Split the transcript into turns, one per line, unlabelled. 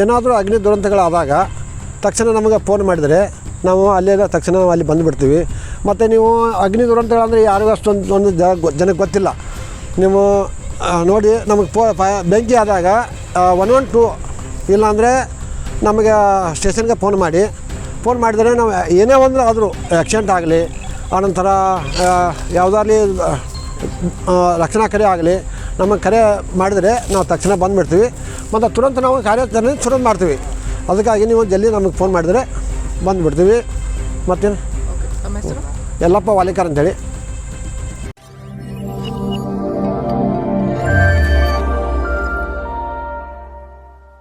ಏನಾದರೂ ಅಗ್ನಿ ದುರಂತಗಳಾದಾಗ ತಕ್ಷಣ ನಮಗೆ ಫೋನ್ ಮಾಡಿದರೆ ನಾವು ಅಲ್ಲೇ ತಕ್ಷಣ ಅಲ್ಲಿ ಬಂದುಬಿಡ್ತೀವಿ. ಮತ್ತು ನೀವು ಅಗ್ನಿ ದುರಂತಗಳಂದರೆ ಯಾರಿಗೂ ಅಷ್ಟೊಂದು ಜನಕ್ಕೆ ಗೊತ್ತಿಲ್ಲ. ನೀವು ನೋಡಿ ನಮಗೆ ಬೆಂಕಿ ಆದಾಗ 112 ಇಲ್ಲಾಂದರೆ ನಮಗೆ ಸ್ಟೇಷನ್ಗೆ ಫೋನ್ ಮಾಡಿದರೆ ನಾವು ಏನೇ ಒಂದು ಆದರೂ ಆ್ಯಕ್ಸಿಡೆಂಟ್ ಆಗಲಿ, ಆನಂತರ ಯಾವುದಾಗಲಿ ರಕ್ಷಣಾ ಕರೆ ಆಗಲಿ ನಮಗೆ ಕರೆ ಮಾಡಿದರೆ ನಾವು ತಕ್ಷಣ ಬಂದುಬಿಡ್ತೀವಿ. ಮತ್ತು ತುರಂತ ನಾವು ಕಾರ್ಯಾಚರಣೆ ಶುರು ಮಾಡ್ತೀವಿ. ಅದಕ್ಕಾಗಿ ನೀವು ಜಲ್ದಿ ನಮಗೆ ಫೋನ್ ಮಾಡಿದರೆ ಬಂದುಬಿಡ್ತೀವಿ. ಮತ್ತೇನು ಯಲ್ಲಪ್ಪ ವಾಲಿಕರ್ ಅಂತೇಳಿ.